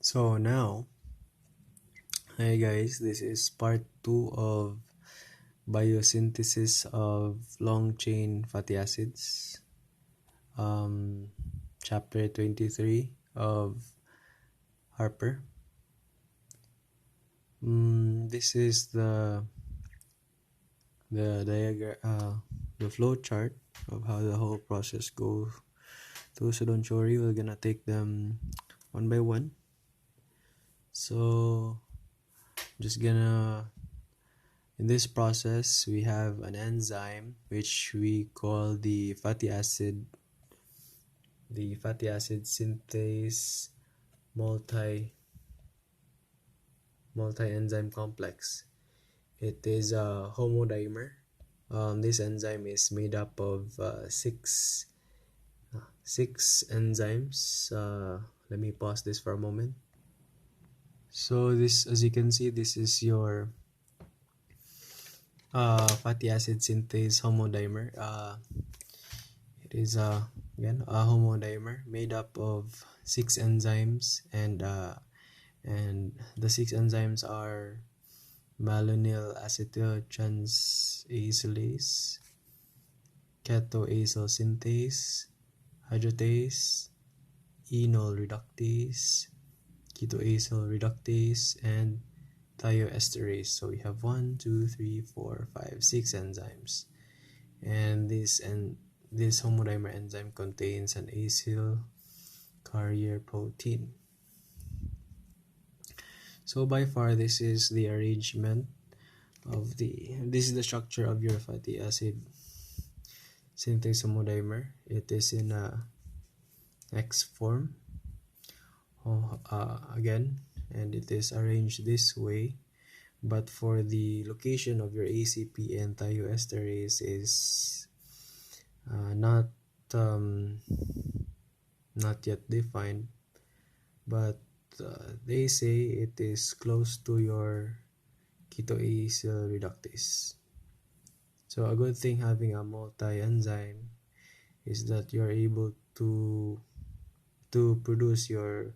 So now, hi guys, this is part 2 of biosynthesis of long chain fatty acids, um, chapter 23 of Harper. This is the diagram, the flow chart of how the whole process goes through. So don't worry, we're gonna take them one by one. So just gonna in this process, we have an enzyme which we call the fatty acid synthase multi enzyme complex. It is a homodimer. This enzyme is made up of six enzymes. Let me pause this for a moment. So this, as you can see, this is your fatty acid synthase homodimer. It is again a homodimer made up of six enzymes, and the six enzymes are malonyl acetyltransacylase, ketoacyl synthase, hydratase, enol reductase, ketoacyl reductase, and thioesterase. So we have 1, 2, 3, 4, 5, 6 enzymes, and this homodimer enzyme contains an acyl carrier protein. So by far, this is the arrangement of this is the structure of your fatty acid synthase homodimer. It is in a X form, again, and it is arranged this way. But for the location of your ACP and thioesterase is not yet defined, but they say it is close to your ketoacyl reductase. So a good thing having a multi-enzyme is that you're able to produce your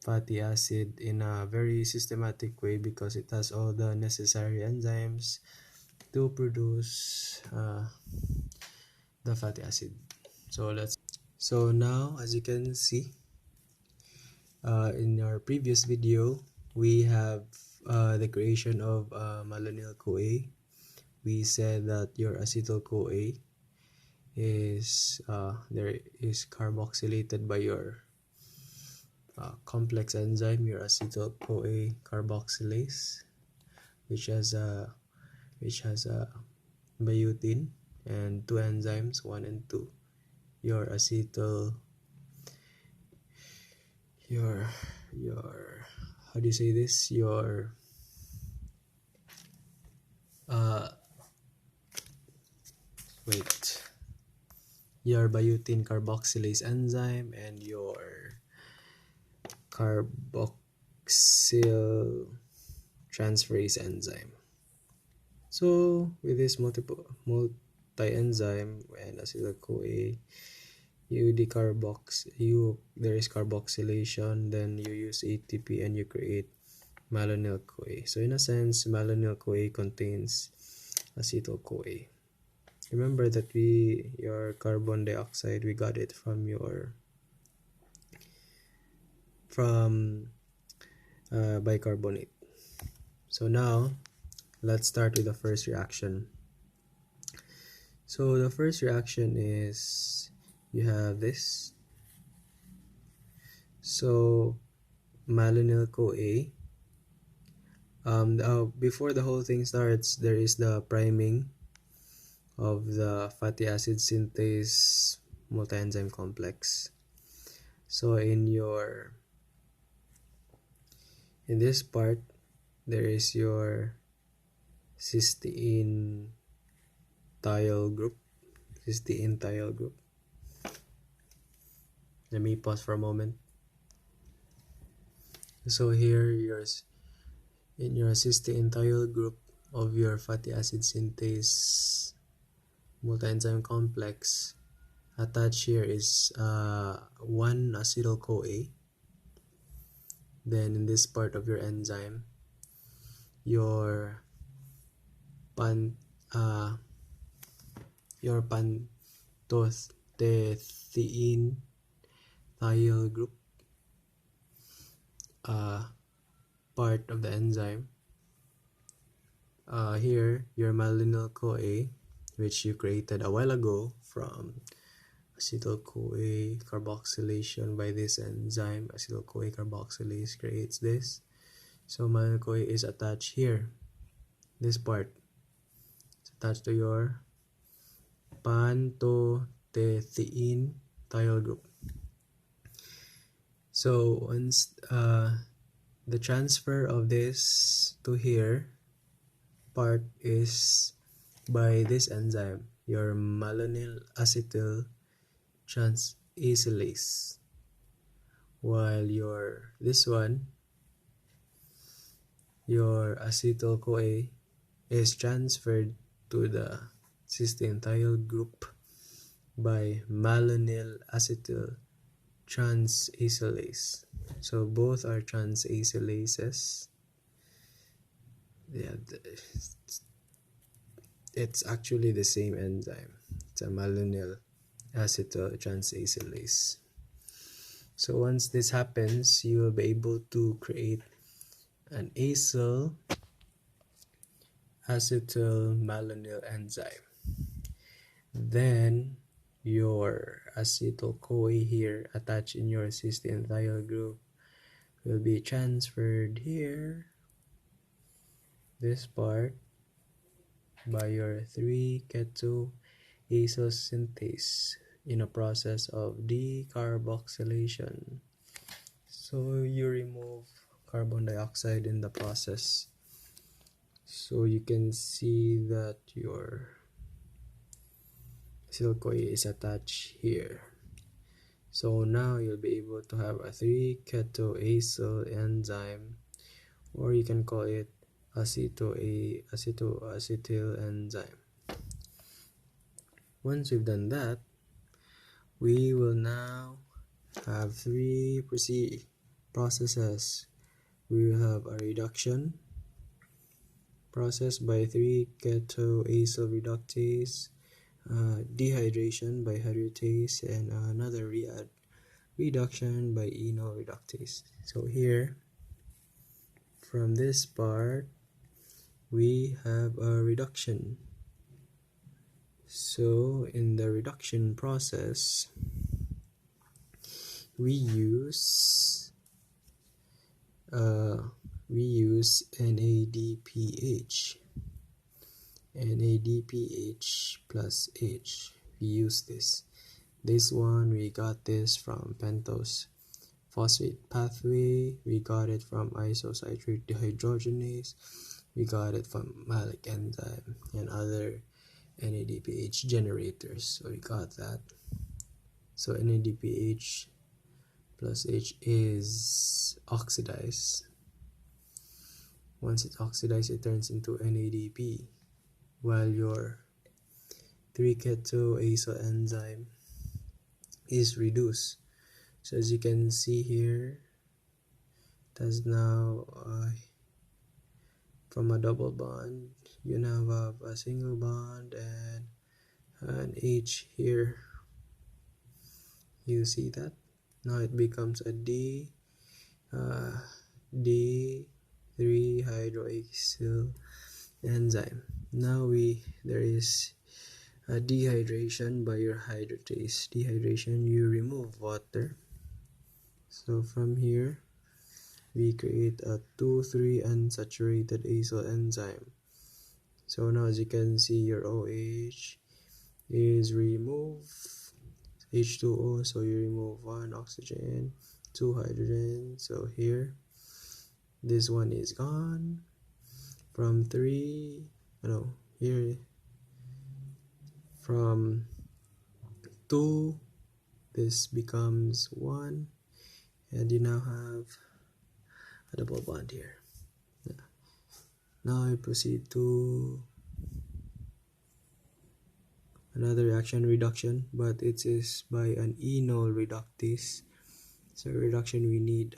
fatty acid in a very systematic way, because it has all the necessary enzymes to produce the fatty acid. So now, as you can see, in our previous video, we have the creation of malonyl-CoA. We said that your acetyl-CoA is carboxylated by your complex enzyme, your acetyl-CoA carboxylase, which has a biotin and two enzymes, 1 and 2. Your acetyl, your how do you say this? Your your biotin carboxylase enzyme and your carboxyl transferase enzyme. So with this multi-enzyme and acetyl-CoA, there is carboxylation, then you use ATP and you create malonyl-CoA. So in a sense, malonyl-CoA contains acetyl-CoA. Remember that your carbon dioxide, we got it from bicarbonate. So now let's start with the first reaction. So the first reaction is, you have this. So malonyl-CoA, before the whole thing starts, there is the priming of the fatty acid synthase multi-enzyme complex. So in this part, there is your cysteine thiol group. Let me pause for a moment. So here, in your cysteine thiol group of your fatty acid synthase multi-enzyme complex, attached here is 1 acetyl-CoA. Then in this part of your enzyme, your pan your pantothecene thiol group part of the enzyme. Here, your malonyl-CoA, which you created a while ago from acetyl-CoA carboxylation by this enzyme. Acetyl-CoA carboxylase creates this. So malonyl-CoA is attached here. This part is attached to your pantothecene thiol group. So once the transfer of this to here part is by this enzyme, your malonyl acetyl transacylase, while this one, your acetyl-CoA, is transferred to the cysteine thiol group by malonyl acetyl transacylase. So both are transacylases. Yeah, it's actually the same enzyme. It's a malonyl acetyl transacylase. So once this happens, you will be able to create an acyl acetyl malonyl enzyme. Then your acetyl-CoA here attached in your cysteine thiol group will be transferred here, this part, by your 3-keto-acyl synthase in a process of decarboxylation. So you remove carbon dioxide in the process. So you can see that your acetyl-CoA is attached here. So now you'll be able to have a 3-keto-acyl enzyme, or you can call it acetoacetyl enzyme. Once we've done that, we will now have 3 processes. We will have a reduction process by 3-keto-acyl reductase, dehydration by hydratase, and another reduction by enol reductase. So here, from this part, we have a reduction. So in the reduction process, we use NADPH. NADPH plus H. We use this one we got this from pentose phosphate pathway. We got it from isocitrate dehydrogenase. We got it from malic enzyme and other NADPH generators. So we got that. So NADPH plus H is oxidized. Once it's oxidized, it turns into NADP, while your 3-keto-acyl enzyme is reduced. So as you can see here, it has now from a double bond, you now have a single bond and an H here. You see that? Now it becomes a D3-hydroacyl enzyme. Now there is a dehydration by your hydratase. Dehydration, you remove water. So from here, we create a 2,3 unsaturated acyl enzyme. So now as you can see, your OH is removed, H2O, so you remove 1 oxygen, 2 hydrogen. So here, this one is gone. From 2, this becomes 1, and you now have a double bond here. Now I proceed to another reduction, but it is by an enol reductase. So reduction, we need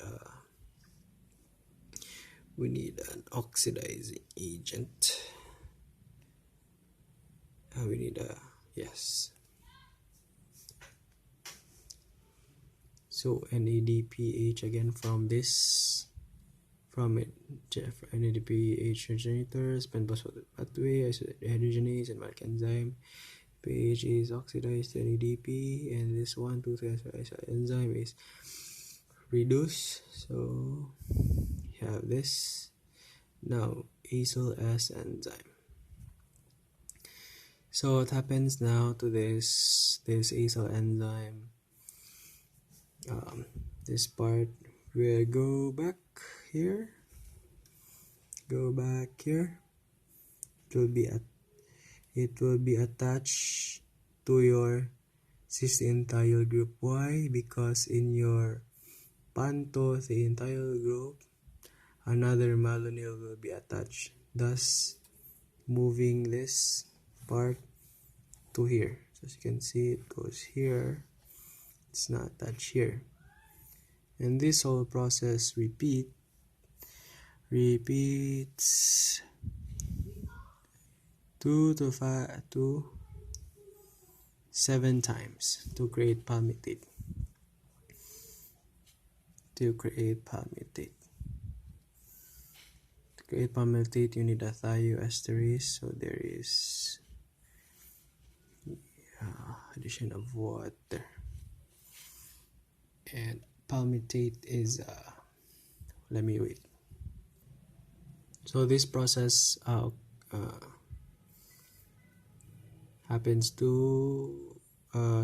we need an oxidizing agent. We need a, yes. So NADPH again from this, from it, NADPH regenerator, spin phosphate pathway, hydrogenase, and Mark enzyme. pH is oxidized to NADP, and this 1, 2, 3 enzyme is reduced. So you have this. Now acyl S enzyme. So what happens now to this acyl enzyme? This part will go back here. It will be attached to your cis-entyl group. Why? Because in your pantothentyl group, another malonyl will be attached, thus moving this part to here. So as you can see, it goes here, it's not attached here, and this whole process repeats 2 to 7 times to create palmitate. To create palmitate, you need a thioesterase. So there is addition of water, and palmitate is let me wait. So this process happens to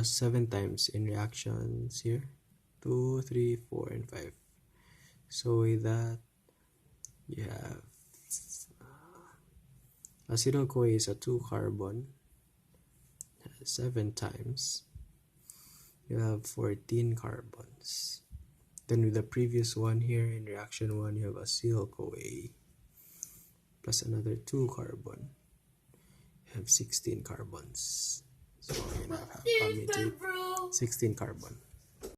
7 times in reactions here, 2, 3, 4, and 5. So with that, you have acetyl-CoA is a 2 carbon, 7 times. You have 14 carbons. Then with the previous one here in reaction 1, you have acetyl-CoA plus another 2 carbon. You have 16 carbons. So you now have palmitate 16 carbon.